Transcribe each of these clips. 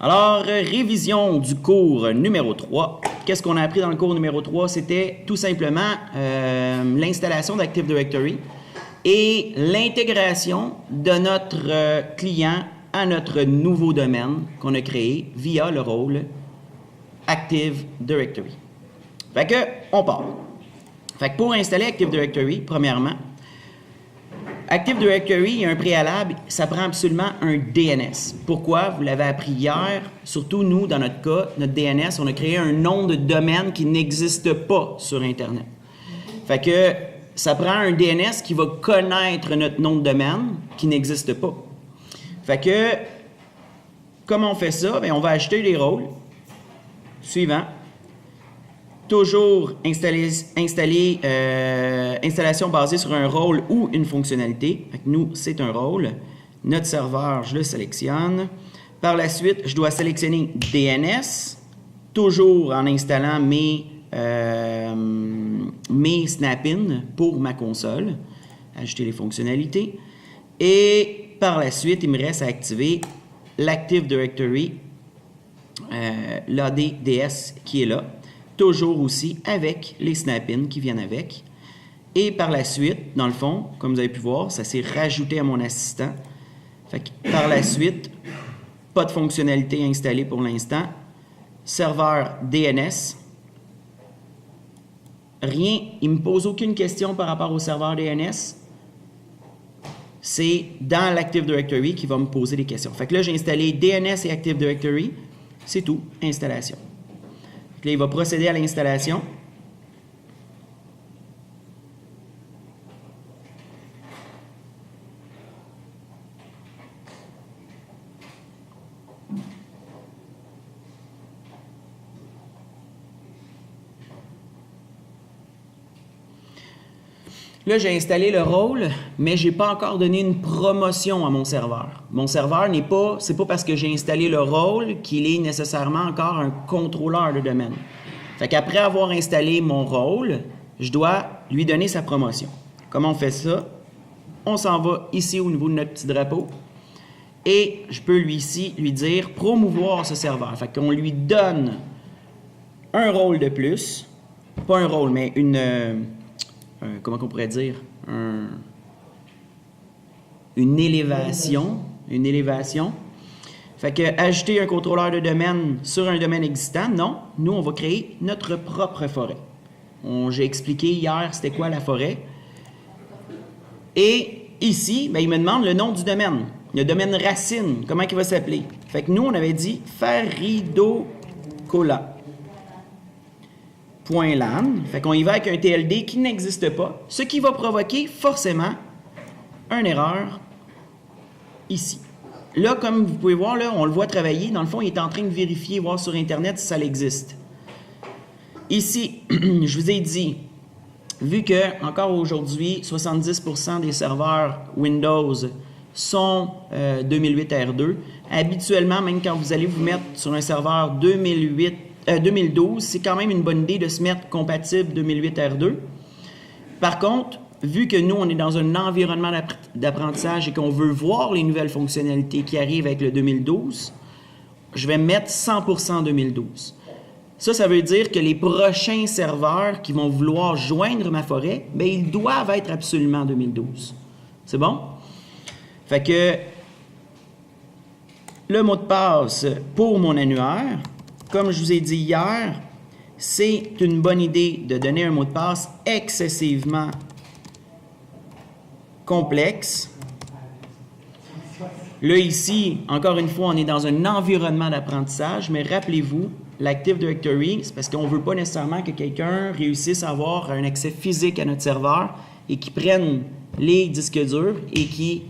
Alors, révision du cours numéro 3. Qu'est-ce qu'on a appris dans le cours numéro 3? C'était tout simplement l'installation d'Active Directory et l'intégration de notre client à notre nouveau domaine qu'on a créé via le rôle Active Directory. Fait que, on part. Fait que pour installer Active Directory, premièrement, Active Directory, il y a un préalable, ça prend absolument un DNS. Pourquoi? Vous l'avez appris hier. Surtout nous, dans notre cas, notre DNS, on a créé un nom de domaine qui n'existe pas sur Internet. Fait que ça prend un DNS qui va connaître notre nom de domaine qui n'existe pas. Fait que, comment on fait ça? Bien, on va ajouter les rôles suivants. Toujours installation basée sur un rôle ou une fonctionnalité. Fait que nous, c'est un rôle. Notre serveur, je le sélectionne. Par la suite, je dois sélectionner DNS, toujours en installant mes snap-in pour ma console. Ajouter les fonctionnalités. Et par la suite, il me reste à activer l'Active Directory, l'ADDS qui est là. Toujours aussi avec les snap-in qui viennent avec. Et par la suite, dans le fond, comme vous avez pu voir, ça s'est rajouté à mon assistant. Fait que par la suite, pas de fonctionnalité installée pour l'instant. Serveur DNS. Rien, il ne me pose aucune question par rapport au serveur DNS. C'est dans l'Active Directory qu'il va me poser des questions. Fait que là, j'ai installé DNS et Active Directory. C'est tout, installation. Là, il va procéder à l'installation. Là, j'ai installé le rôle, mais je n'ai pas encore donné une promotion à mon serveur. Mon serveur c'est pas parce que j'ai installé le rôle qu'il est nécessairement encore un contrôleur de domaine. Fait qu'après avoir installé mon rôle, je dois lui donner sa promotion. Comment on fait ça? On s'en va ici au niveau de notre petit drapeau et je peux lui dire promouvoir ce serveur. Fait qu'on lui donne un rôle de plus, pas un rôle, mais comment on pourrait dire, une élévation. Fait que ajouter un contrôleur de domaine sur un domaine existant, non. Nous, on va créer notre propre forêt. J'ai expliqué hier c'était quoi la forêt. Et ici, ben, il me demande le nom du domaine. Le domaine racine, comment il va s'appeler? Fait que nous, on avait dit Faridocola. .lan, fait qu'on y va avec un TLD qui n'existe pas, ce qui va provoquer forcément une erreur ici. Là, comme vous pouvez voir, là, on le voit travailler. Dans le fond, il est en train de vérifier, voir sur Internet si ça existe. Ici, je vous ai dit, vu que, encore aujourd'hui, 70% des serveurs Windows sont 2008 R2, habituellement, même quand vous allez vous mettre sur un serveur 2012, c'est quand même une bonne idée de se mettre compatible 2008 R2. Par contre, vu que nous, on est dans un environnement d'apprentissage et qu'on veut voir les nouvelles fonctionnalités qui arrivent avec le 2012, je vais mettre 100% 2012. Ça veut dire que les prochains serveurs qui vont vouloir joindre ma forêt, bien, ils doivent être absolument 2012. C'est bon? Fait que le mot de passe pour mon annuaire, comme je vous ai dit hier, c'est une bonne idée de donner un mot de passe excessivement complexe. Là, ici, encore une fois, on est dans un environnement d'apprentissage, mais rappelez-vous, l'Active Directory, c'est parce qu'on ne veut pas nécessairement que quelqu'un réussisse à avoir un accès physique à notre serveur et qu'il prenne les disques durs et qu'il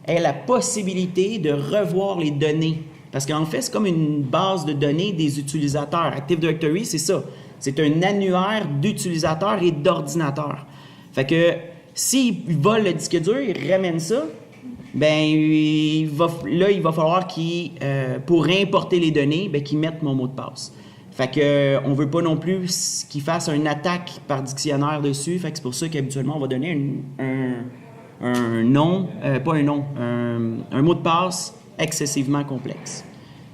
ait la possibilité de revoir les données. Parce qu'en fait, c'est comme une base de données des utilisateurs. Active Directory, c'est ça. C'est un annuaire d'utilisateurs et d'ordinateurs. Fait que s'il vole le disque dur, il ramène ça, ben il va falloir pour importer les données, ben, qu'il mette mon mot de passe. Fait que on veut pas non plus qu'il fasse une attaque par dictionnaire dessus. Fait que c'est pour ça qu'habituellement, on va donner un mot de passe excessivement complexe.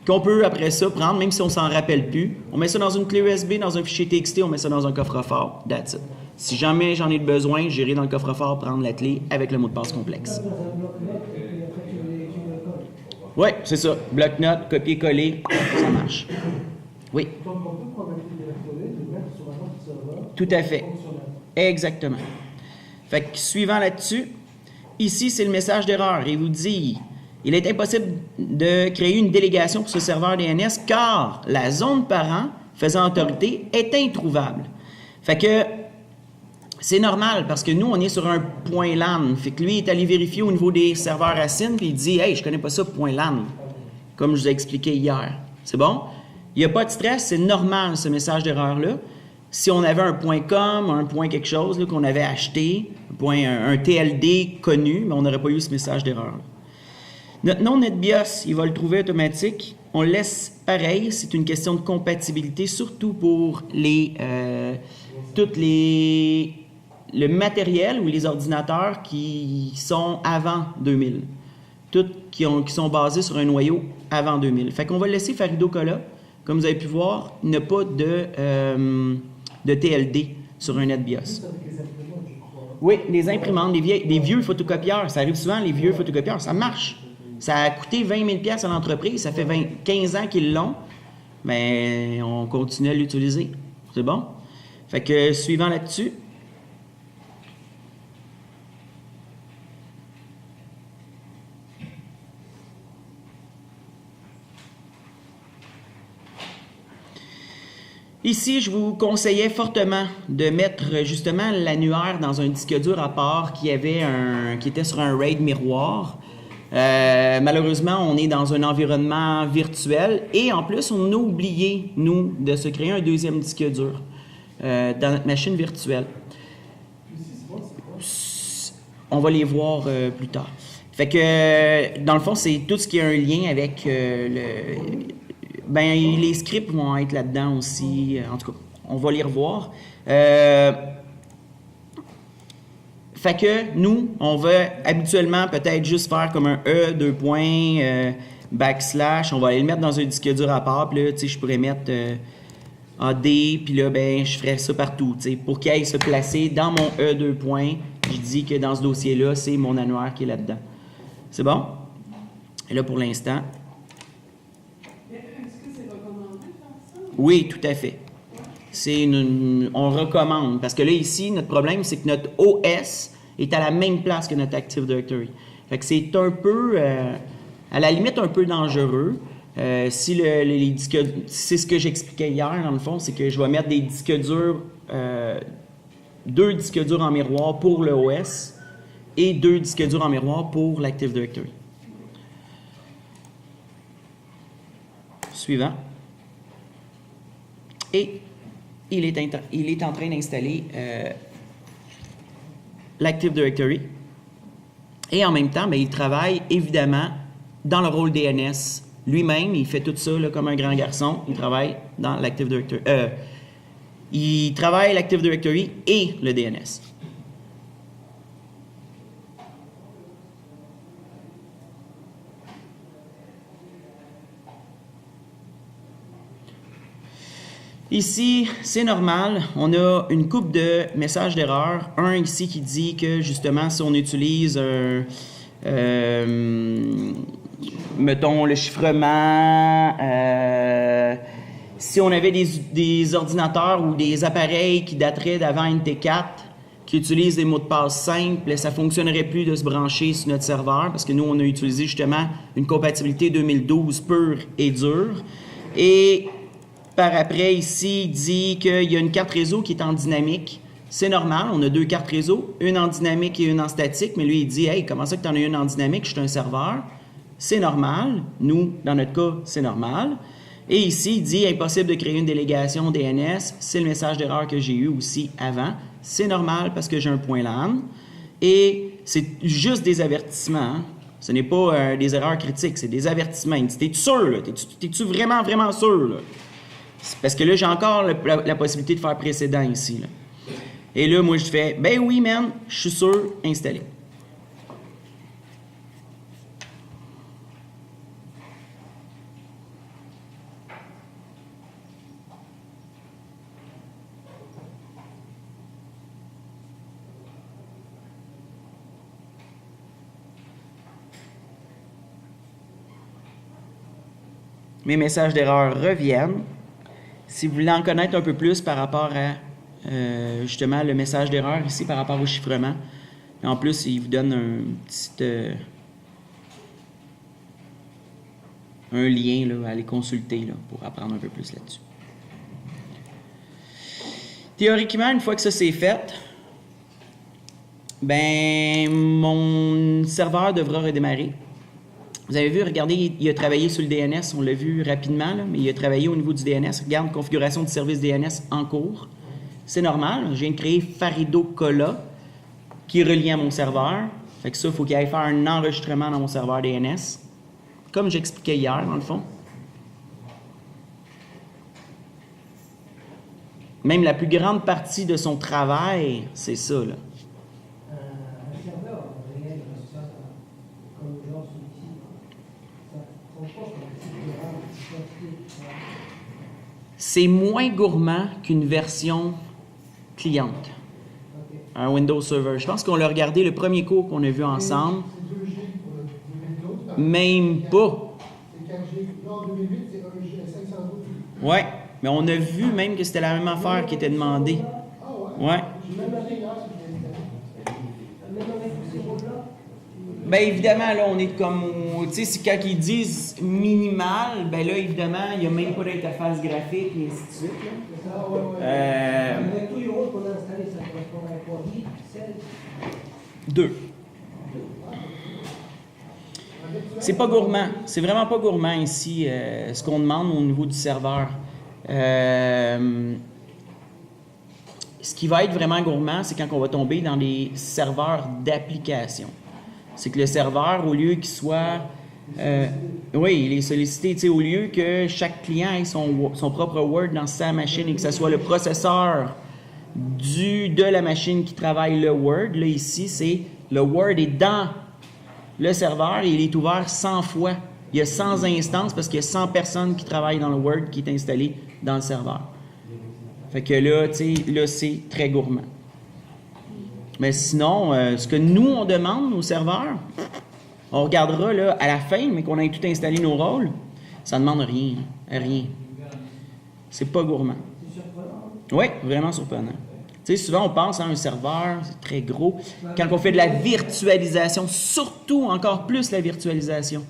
qu'on peut après ça prendre, même si on s'en rappelle plus. On met ça dans une clé USB, dans un fichier TXT, on met ça dans un coffre-fort. That's it. Si jamais j'en ai besoin, j'irai dans le coffre-fort prendre la clé avec le mot de passe complexe. Oui, c'est ça. Bloc-notes, copier-coller, ça marche. Oui. Tout à fait. Exactement. Fait que suivant là-dessus, ici, c'est le message d'erreur. Il vous dit, il est impossible de créer une délégation pour ce serveur DNS car la zone parent faisant autorité est introuvable. Fait que c'est normal parce que nous, on est sur un point LAN. Fait que lui, il est allé vérifier au niveau des serveurs racines puis il dit « Hey, je connais pas ça, point LAN », comme je vous ai expliqué hier. C'est bon? Il n'y a pas de stress, c'est normal ce message d'erreur-là. Si on avait un point .com, un point quelque chose qu'on avait acheté, un TLD connu, mais on n'aurait pas eu ce message d'erreur. Notre nom NetBIOS, il va le trouver automatique. On le laisse pareil, c'est une question de compatibilité, surtout pour le matériel ou les ordinateurs qui sont avant 2000. Tous qui sont basés sur un noyau avant 2000. Fait qu'on va laisser Farido Cola. Comme vous avez pu voir, il n'y a pas de TLD sur un NetBIOS. Oui, les imprimantes, les vieux photocopieurs. Ça arrive souvent, les vieux photocopieurs. Ça marche. Ça a coûté 20 000 $ à l'entreprise. Ça fait 15 ans qu'ils l'ont. Mais on continue à l'utiliser. C'est bon? Fait que, suivant là-dessus. Ici, je vous conseillais fortement de mettre justement l'annuaire dans un disque dur à part qui était sur un RAID miroir. Malheureusement, on est dans un environnement virtuel et en plus, on a oublié, nous, de se créer un deuxième disque dur dans notre machine virtuelle. On va les voir plus tard. Fait que, dans le fond, c'est tout ce qui a un lien avec les scripts vont être là-dedans aussi. En tout cas, on va les revoir. Fait que nous, on va habituellement peut-être juste faire comme un E, deux points, backslash. On va aller le mettre dans un disque dur à part. Puis là, tu sais, je pourrais mettre AD. Puis là, je ferais ça partout. Tu sais, pour qu'il aille se placer dans mon E, deux points. Je dis que dans ce dossier-là, c'est mon annuaire qui est là-dedans. C'est bon? Et là, pour l'instant... Oui, tout à fait. On recommande. Parce que là, ici, notre problème, c'est que notre OS est à la même place que notre Active Directory. Fait que c'est un peu, à la limite, un peu dangereux. Si les disques... C'est ce que j'expliquais hier, dans le fond, c'est que je vais mettre des disques durs, 2 disques durs en miroir pour le OS et 2 disques durs en miroir pour l'Active Directory. Suivant. Et il est en train d'installer l'Active Directory. Et en même temps, il travaille évidemment dans le rôle DNS. Lui-même, il fait tout ça là, comme un grand garçon. Il travaille dans l'Active Directory. Il travaille l'Active Directory et le DNS. Ici, c'est normal, on a une coupe de messages d'erreur. Un ici qui dit que justement, si on utilise mettons le chiffrement, si on avait des ordinateurs ou des appareils qui dateraient d'avant NT4, qui utilisent des mots de passe simples, ça ne fonctionnerait plus de se brancher sur notre serveur parce que nous, on a utilisé justement une compatibilité 2012 pure et dure. Et par après, ici, il dit qu'il y a une carte réseau qui est en dynamique. C'est normal, on a 2 cartes réseau, une en dynamique et une en statique, mais lui, il dit « Hey, comment ça que tu en as une en dynamique? Je suis un serveur. » C'est normal. Nous, dans notre cas, c'est normal. Et ici, il dit « Impossible de créer une délégation DNS. » C'est le message d'erreur que j'ai eu aussi avant. C'est normal parce que j'ai un point LAN. Et c'est juste des avertissements. Hein? Ce n'est pas des erreurs critiques, c'est des avertissements. Il dit « T'es-tu sûr? T'es-tu vraiment, vraiment sûr? » Là? Parce que là, j'ai encore la possibilité de faire précédent ici. Là. Et là, moi, je fais « Ben oui, man, je suis sûr, installé. » mes messages d'erreur reviennent. Si vous voulez en connaître un peu plus par rapport à justement le message d'erreur ici par rapport au chiffrement, en plus, il vous donne un lien là, à aller consulter là, pour apprendre un peu plus là-dessus. Théoriquement, une fois que ça c'est fait, ben mon serveur devra redémarrer. Vous avez vu, regardez, il a travaillé sur le DNS, on l'a vu rapidement, là, mais il a travaillé au niveau du DNS. Regarde, configuration du service DNS en cours. C'est normal, je viens de créer Farido Cola qui est relié à mon serveur. Fait que ça, il faut qu'il aille faire un enregistrement dans mon serveur DNS, comme j'expliquais hier, dans le fond. Même la plus grande partie de son travail, c'est ça, là. C'est moins gourmand qu'une version cliente. Un Windows Server. Je pense qu'on l'a regardé le premier cours qu'on a vu ensemble. Même pas. Ouais, mais on a vu même que c'était la même affaire qui était demandée. Ouais. Bien évidemment, là, on est comme, tu sais, quand ils disent minimal, ben là, évidemment, il n'y a même pas d'interface graphique et ainsi de suite. Avec tous les rôles qu'on a installés, ça correspond à quoi? 8, 16? 2. C'est pas gourmand. C'est vraiment pas gourmand ici, ce qu'on demande au niveau du serveur. Ce qui va être vraiment gourmand, c'est quand on va tomber dans les serveurs d'application. C'est que le serveur, au lieu qu'il soit... oui, il est sollicité, tu sais, au lieu que chaque client ait son propre Word dans sa machine et que ce soit le processeur de la machine qui travaille le Word, là, ici, c'est le Word est dans le serveur et il est ouvert 100 fois. Il y a 100 instances parce qu'il y a 100 personnes qui travaillent dans le Word qui est installé dans le serveur. Fait que là, tu sais, là, c'est très gourmand. Mais sinon, ce que nous, on demande aux serveurs, on regardera là, à la fin, mais qu'on ait tout installé nos rôles, ça ne demande rien. Rien. C'est pas gourmand. Oui, vraiment surprenant. Tu sais, souvent, on pense à un serveur, c'est très gros. Quand on fait de la virtualisation, surtout encore plus la virtualisation.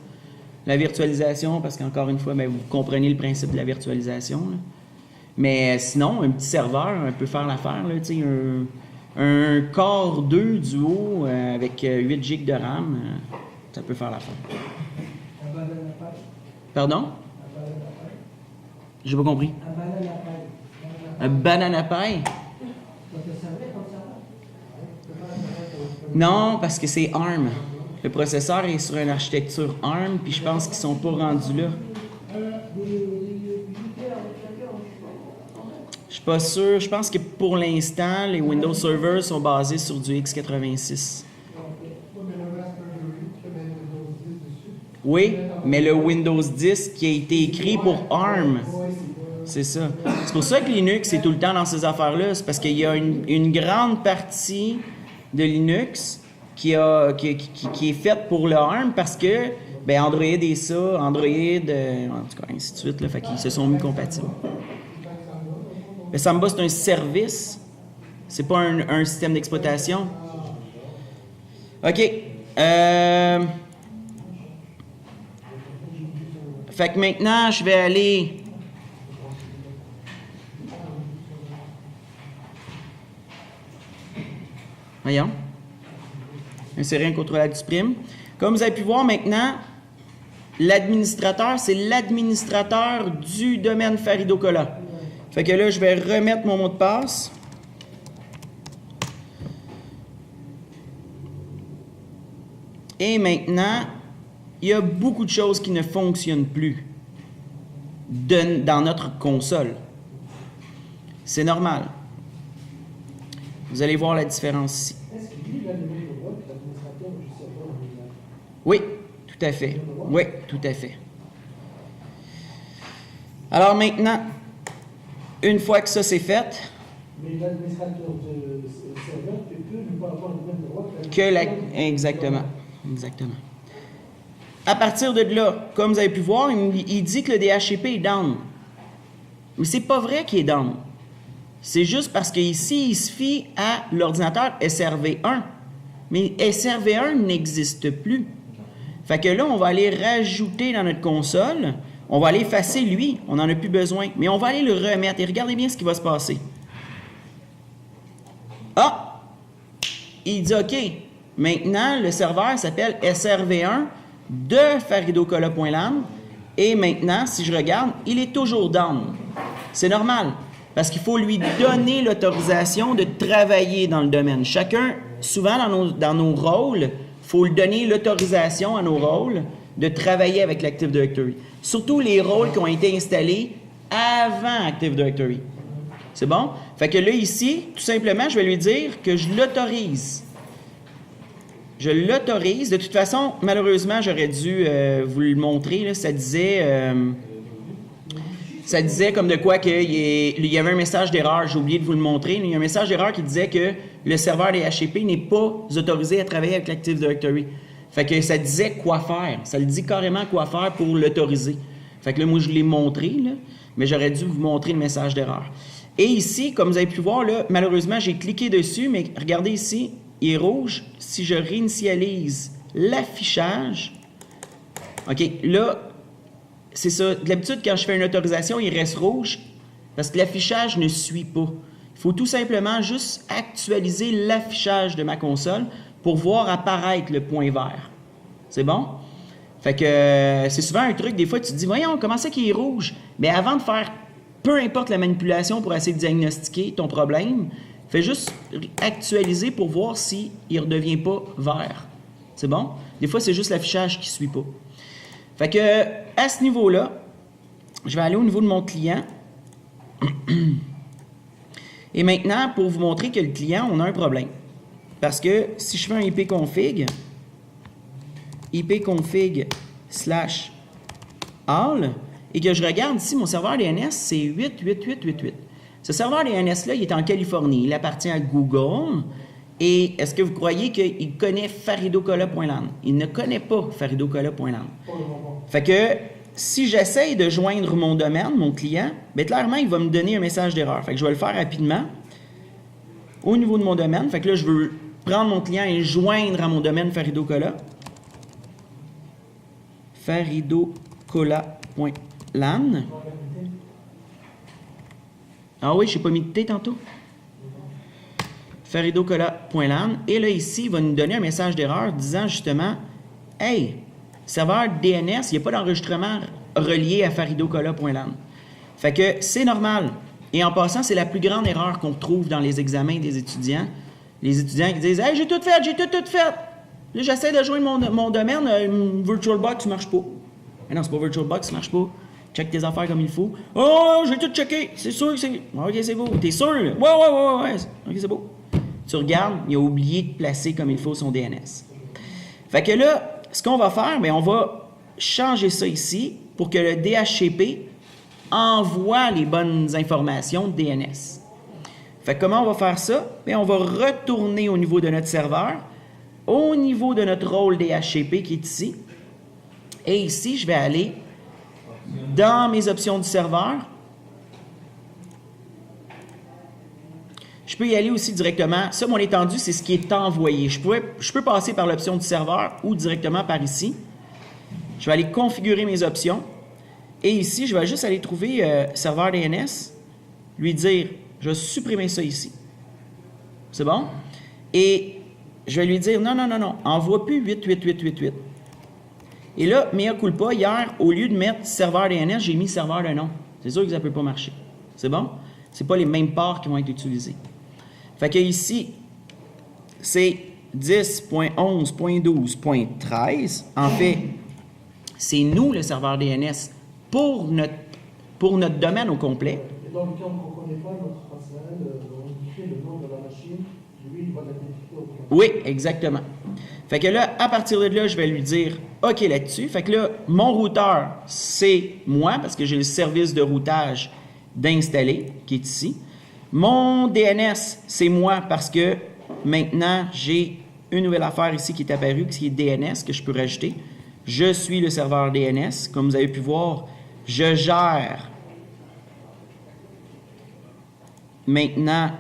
La virtualisation, parce qu'encore une fois, bien, vous comprenez le principe de la virtualisation. Là. Mais sinon, un petit serveur peut faire l'affaire. Tu sais, un Core 2 Duo avec 8 GB de RAM, ça peut faire l'affaire. Pardon? J'ai pas compris. Un banana pie? Non, parce que c'est ARM. Le processeur est sur une architecture ARM, puis je pense qu'ils sont pas rendus là. Je suis pas sûr. Je pense que pour l'instant, les Windows Server sont basés sur du x86. Oui, mais le Windows 10 qui a été écrit pour ARM. C'est ça. C'est pour ça que Linux est tout le temps dans ces affaires-là. C'est parce qu'il y a une grande partie de Linux qui est faite pour le ARM parce que ben, Android est ça, Android, en tout cas, ainsi de suite. Là, fait qu'ils se sont mis compatibles. Mais Samba, c'est un service. C'est pas un système d'exploitation. OK. Fait que maintenant, je vais aller... Voyons. Insérer un contrôleur du prime. Comme vous avez pu voir maintenant, l'administrateur, c'est l'administrateur du domaine Farido Cola. Fait que là, je vais remettre mon mot de passe. Et maintenant, il y a beaucoup de choses qui ne fonctionnent plus dans notre console. C'est normal. Vous allez voir la différence ici. Oui, tout à fait. Oui, tout à fait. Alors maintenant, une fois que ça c'est fait, mais l'administrateur de serveur peut ne pas avoir le même droit que la... Exactement. Exactement. à partir de là, comme vous avez pu voir, il dit que le DHCP est down. Mais c'est pas vrai qu'il est down. C'est juste parce qu'ici, il se fie à l'ordinateur SRV1. Mais SRV1 n'existe plus. Fait que là, on va aller rajouter dans notre console, on va aller effacer lui, on n'en a plus besoin, mais on va aller le remettre. Et regardez bien ce qui va se passer. Ah! Il dit OK, maintenant, le serveur s'appelle SRV1 de faridocola.lan. Et maintenant, si je regarde, il est toujours down. C'est normal, parce qu'il faut lui donner l'autorisation de travailler dans le domaine. Chacun, souvent dans nos rôles, il faut lui donner l'autorisation à nos rôles de travailler avec l'Active Directory. Surtout les rôles qui ont été installés avant Active Directory. C'est bon? Fait que là, ici, tout simplement, je vais lui dire que je l'autorise. Je l'autorise. De toute façon, malheureusement, j'aurais dû vous le montrer. Là, ça disait comme de quoi qu'il y avait un message d'erreur. J'ai oublié de vous le montrer. Il y a un message d'erreur qui disait que le serveur DHCP n'est pas autorisé à travailler avec l'Active Directory. Fait que ça disait quoi faire. Ça le dit carrément quoi faire pour l'autoriser. Fait que là, moi, je l'ai montré, là, mais j'aurais dû vous montrer le message d'erreur. Et ici, comme vous avez pu voir, là, malheureusement, j'ai cliqué dessus, mais regardez ici, il est rouge. Si je réinitialise l'affichage, OK, là, c'est ça. D'habitude, quand je fais une autorisation, il reste rouge parce que l'affichage ne suit pas. Il faut tout simplement juste actualiser l'affichage de ma console pour voir apparaître le point vert. C'est bon? Fait que c'est souvent un truc, des fois, tu te dis, voyons, comment c'est qu'il est rouge? Mais avant de faire peu importe la manipulation pour essayer de diagnostiquer ton problème, fais juste actualiser pour voir s'il ne redevient pas vert. C'est bon? Des fois, c'est juste l'affichage qui ne suit pas. Fait que, à ce niveau-là, je vais aller au niveau de mon client. Et maintenant, pour vous montrer que le client, on a un problème. Parce que si je fais un ipconfig /all, et que je regarde ici, mon serveur DNS, c'est 88888. Ce serveur DNS-là, il est en Californie. Il appartient à Google. Et est-ce que vous croyez qu'il connaît faridocola.lan? Il ne connaît pas faridocola.lan. Fait que si j'essaye de joindre mon domaine, mon client, bien clairement, il va me donner un message d'erreur. Fait que je vais le faire rapidement. Au niveau de mon domaine, fait que là, je veux prendre mon client et joindre à mon domaine faridocola. faridocola.lan. Ah oui, je n'ai pas mis de T tantôt. faridocola.lan. Et là, ici, il va nous donner un message d'erreur disant justement, « Hey, serveur DNS, il n'y a pas d'enregistrement relié à faridocola.lan. » Fait que c'est normal. Et en passant, c'est la plus grande erreur qu'on trouve dans les examens des étudiants. Les étudiants qui disent « Hey, j'ai tout fait, j'ai tout fait. Là, j'essaie de joindre mon domaine, VirtualBox ne marche pas. » Mais non, c'est pas VirtualBox, ça ne marche pas. Check tes affaires comme il faut. « Oh, j'ai tout checké. C'est sûr que c'est... OK, c'est beau. T'es sûr, là? Ouais. OK, c'est beau. » Tu regardes, il a oublié de placer comme il faut son DNS. Fait que là, ce qu'on va faire, bien, on va changer ça ici pour que le DHCP envoie les bonnes informations de DNS. Fait que comment on va faire ça? Bien, on va retourner au niveau de notre serveur, au niveau de notre rôle DHCP qui est ici. Et ici, je vais aller dans mes options du serveur. Je peux y aller aussi directement. Ça, mon étendue, c'est ce qui est envoyé. Je peux passer par l'option du serveur ou directement par ici. Je vais aller configurer mes options. Et ici, je vais juste aller trouver serveur DNS, lui dire, je vais supprimer ça ici. C'est bon? Et je vais lui dire, non, envoie plus 88888. Et là, mea culpa, hier, au lieu de mettre serveur DNS, j'ai mis serveur de nom. C'est sûr que ça ne peut pas marcher. C'est bon? Ce n'est pas les mêmes ports qui vont être utilisés. Fait que ici, c'est 10.11.12.13. En fait, c'est nous le serveur DNS pour notre domaine au complet. Et dans le cas où on ne connaît pas notre passage, on fait le nom de la machine, lui, il va l'identifier au complet. Oui, exactement. Fait que là, à partir de là, je vais lui dire OK là-dessus. Fait que là, mon routeur, c'est moi, parce que j'ai le service de routage d'installer qui est ici. Mon DNS, c'est moi parce que maintenant, j'ai une nouvelle affaire ici qui est apparue, qui est DNS, que je peux rajouter. Je suis le serveur DNS. Comme vous avez pu voir, je gère maintenant.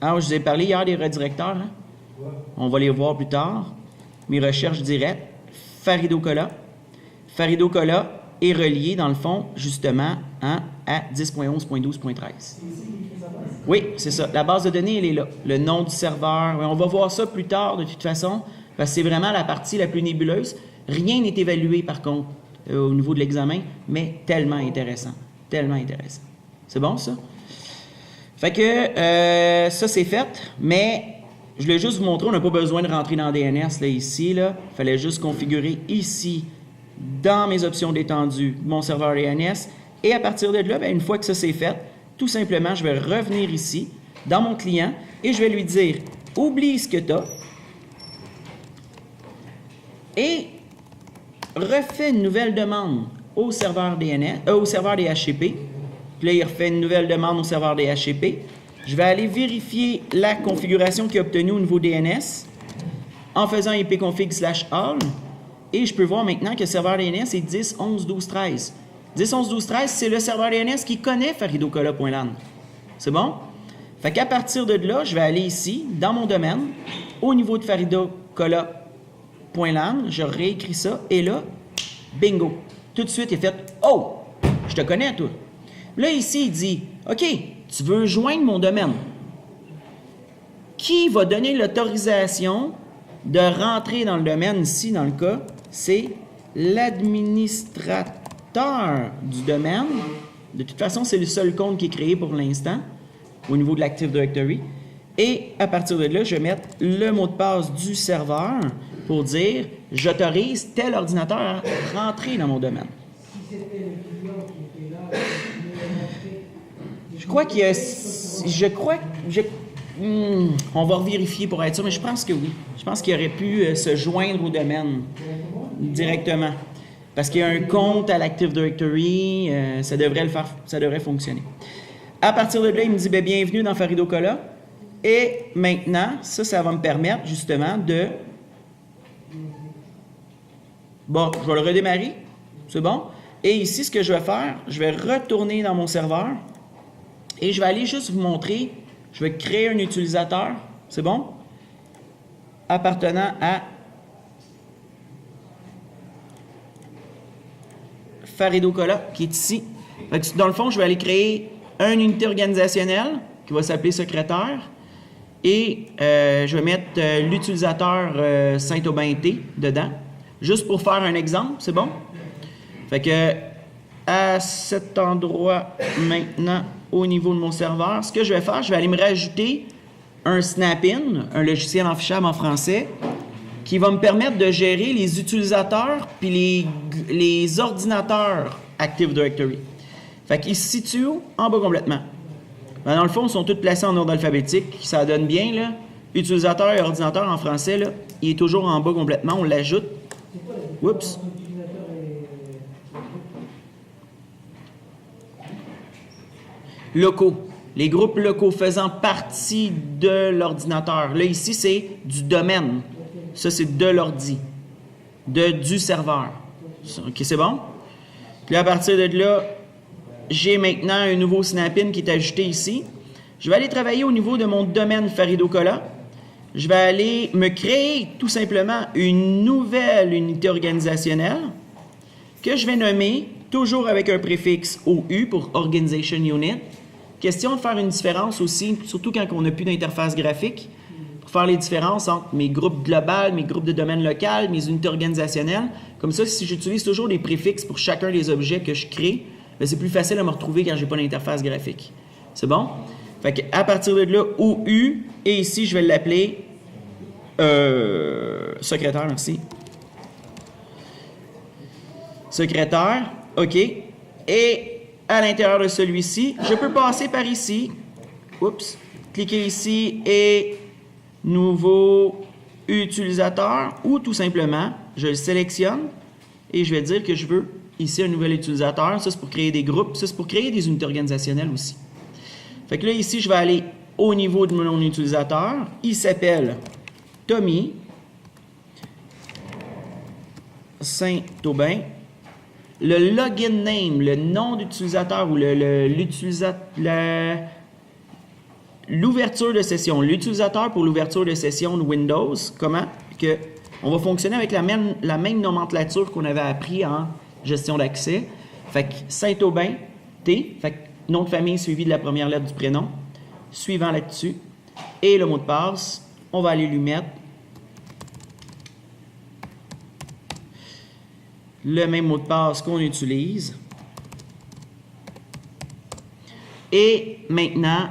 Ah, je vous ai parlé hier des redirecteurs. Hein? On va les voir plus tard. Mes recherches directes. Farido Cola. Farido Cola est relié, dans le fond, justement, hein, à 10.11.12.13. Oui, c'est ça. La base de données, elle est là. Le nom du serveur. On va voir ça plus tard, de toute façon, parce que c'est vraiment la partie la plus nébuleuse. Rien n'est évalué, par contre, au niveau de l'examen, mais tellement intéressant. Tellement intéressant. C'est bon, ça? Fait que ça, c'est fait, mais je voulais juste vous montrer, on n'a pas besoin de rentrer dans DNS, là, ici, là. Il fallait juste configurer ici, dans mes options d'étendue, mon serveur DNS. Et à partir de là, bien, une fois que ça c'est fait, tout simplement, je vais revenir ici, dans mon client, et je vais lui dire, oublie ce que tu as, et refais une nouvelle demande au serveur DNS, au serveur DHCP. Puis là, il refait une nouvelle demande au serveur DHCP. Je vais aller vérifier la configuration qu'il a obtenue au niveau DNS en faisant ipconfig/all. Et je peux voir maintenant que le serveur DNS est 10.11.12.13. 10.11.12.13, c'est le serveur DNS qui connaît faridocola.lan. C'est bon? Fait qu'à partir de là, je vais aller ici, dans mon domaine, au niveau de faridocola.lan, je réécris ça, et là, bingo! Tout de suite, il est fait « Oh! Je te connais, toi! » Là, ici, il dit « OK, tu veux joindre mon domaine. Qui va donner l'autorisation de rentrer dans le domaine ici, dans le cas? C'est l'administrateur du domaine. De toute façon, c'est le seul compte qui est créé pour l'instant au niveau de l'Active Directory. Et à partir de là, je vais mettre le mot de passe du serveur pour dire « J'autorise tel ordinateur à rentrer dans mon domaine. » Je crois qu'il y a... on va vérifier pour être sûr, mais je pense que oui. Je pense qu'il aurait pu se joindre au domaine directement. Parce qu'il y a un compte à l'Active Directory, ça devrait fonctionner. À partir de là, il me dit « Bienvenue dans Farido Cola ». Et maintenant, ça va me permettre justement de... Bon, je vais le redémarrer. C'est bon? Et ici, ce que je vais faire, je vais retourner dans mon serveur et je vais aller juste vous montrer, je vais créer un utilisateur, c'est bon? Appartenant à Farido Cola, qui est ici. Dans le fond, je vais aller créer une unité organisationnelle qui va s'appeler secrétaire et je vais mettre l'utilisateur Saint-Aubin-T dedans, juste pour faire un exemple, c'est bon? Fait que à cet endroit maintenant, au niveau de mon serveur, ce que je vais faire, je vais aller me rajouter un Snap-in, un logiciel affichable en français, qui va me permettre de gérer les utilisateurs puis les ordinateurs Active Directory. Fait qu'ils se situent en bas complètement. Ben, dans le fond, ils sont tous placés en ordre alphabétique. Ça donne bien, là. Utilisateur et ordinateur en français, là, il est toujours en bas complètement. On l'ajoute. Oups. Locaux. Les groupes locaux faisant partie de l'ordinateur. Là, ici, c'est du domaine. Ça, c'est de l'ordi. Du serveur. OK, c'est bon? Puis à partir de là, j'ai maintenant un nouveau Snap-in qui est ajouté ici. Je vais aller travailler au niveau de mon domaine Farido Cola. Je vais aller me créer tout simplement une nouvelle unité organisationnelle que je vais nommer, toujours avec un préfixe OU pour Organization Unit. Question de faire une différence aussi, surtout quand on n'a plus d'interface graphique, pour faire les différences entre mes groupes globaux, mes groupes de domaine local, mes unités organisationnelles. Comme ça, si j'utilise toujours des préfixes pour chacun des objets que je crée, c'est plus facile à me retrouver quand je n'ai pas d'interface graphique. C'est bon? Fait qu'à partir de là, OU, et ici, je vais l'appeler secrétaire, merci. Secrétaire, OK. Et à l'intérieur de celui-ci, je peux passer par ici. Oups. Cliquer ici et nouveau utilisateur, ou tout simplement, je le sélectionne et je vais dire que je veux ici un nouvel utilisateur. Ça, c'est pour créer des groupes. Ça, c'est pour créer des unités organisationnelles aussi. Fait que là, ici, je vais aller au niveau de mon utilisateur. Il s'appelle Tommy. Saint-Aubin. Le login name, le nom d'utilisateur ou l'ouverture de session, l'utilisateur pour l'ouverture de session de Windows, comment? Que on va fonctionner avec la même nomenclature qu'on avait appris en gestion d'accès. Fait que Saint-Aubin, T, fait que nom de famille suivi de la première lettre du prénom, suivant là-dessus, et le mot de passe, on va aller lui mettre le même mot de passe qu'on utilise. Et maintenant,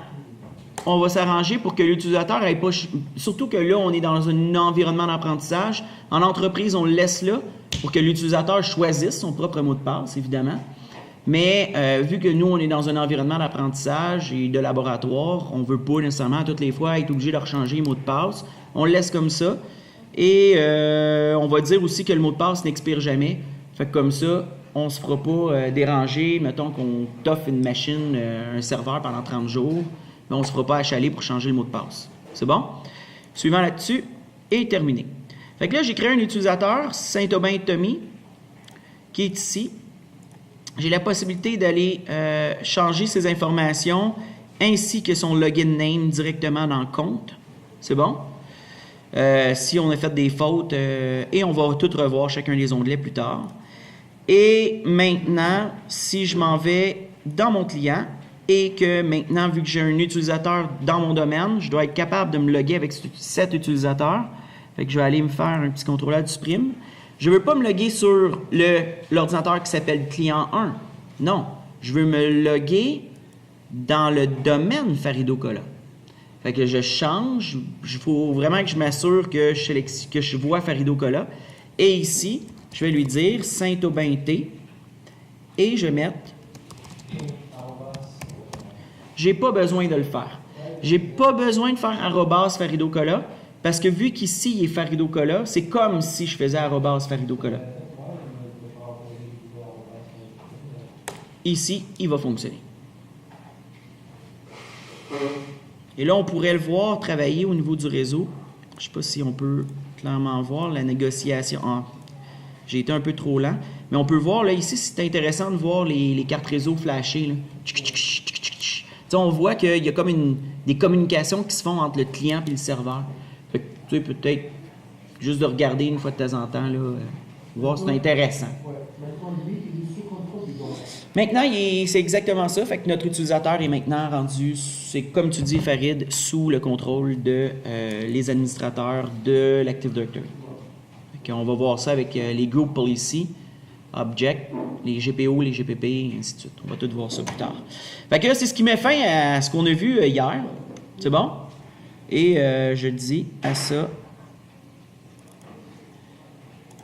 on va s'arranger pour que l'utilisateur n'ait pas... Surtout que là, on est dans un environnement d'apprentissage. En entreprise, on le laisse là pour que l'utilisateur choisisse son propre mot de passe, évidemment. Mais vu que nous, on est dans un environnement d'apprentissage et de laboratoire, on ne veut pas nécessairement toutes les fois être obligé de rechanger le mot de passe. On le laisse comme ça. Et on va dire aussi que le mot de passe n'expire jamais. Fait que comme ça, on ne se fera pas déranger. Mettons qu'on t'offre une machine, un serveur pendant 30 jours. Mais on ne se fera pas achaler pour changer le mot de passe. C'est bon? Suivant là-dessus, et terminé. Fait que là, j'ai créé un utilisateur, Saint-Aubin Tommy, qui est ici. J'ai la possibilité d'aller changer ses informations ainsi que son login name directement dans le compte. C'est bon? Si on a fait des fautes, et on va tout revoir chacun des onglets plus tard. Et maintenant, si je m'en vais dans mon client et que maintenant, vu que j'ai un utilisateur dans mon domaine, je dois être capable de me loguer avec cet utilisateur. Fait que je vais aller me faire un petit contrôleur du supprime. Je ne veux pas me loguer sur l'ordinateur qui s'appelle client 1. Non, je veux me loguer dans le domaine Farido Cola. Fait que je change. Il faut vraiment que je m'assure que je vois Farido Cola. Et ici, je vais lui dire Saint-Aubin T. Et je vais mettre... J'ai pas besoin de le faire. J'ai pas besoin de faire arrobas Farido Cola. Parce que vu qu'ici, il est Farido Cola, c'est comme si je faisais arrobas Farido Cola. Ici, il va fonctionner. Et là, on pourrait le voir travailler au niveau du réseau. Je ne sais pas si on peut clairement voir la négociation. Ah, j'ai été un peu trop lent. Mais on peut voir, là, ici, c'est intéressant de voir les cartes réseau flashées. Là. On voit qu'il y a comme des communications qui se font entre le client et le serveur. Fait que, tu sais, peut-être juste de regarder une fois de temps en temps, là, voir si c'est intéressant. Maintenant, c'est exactement ça. Fait que notre utilisateur est maintenant rendu, c'est comme tu dis, Farid, sous le contrôle de les administrateurs de l'Active Directory. Fait qu'on va voir ça avec les Group Policy, Object, les GPO, les GPP, et ainsi de suite. On va tout voir ça plus tard. Fait que là, c'est ce qui met fin à ce qu'on a vu hier. C'est bon? Et je dis à ça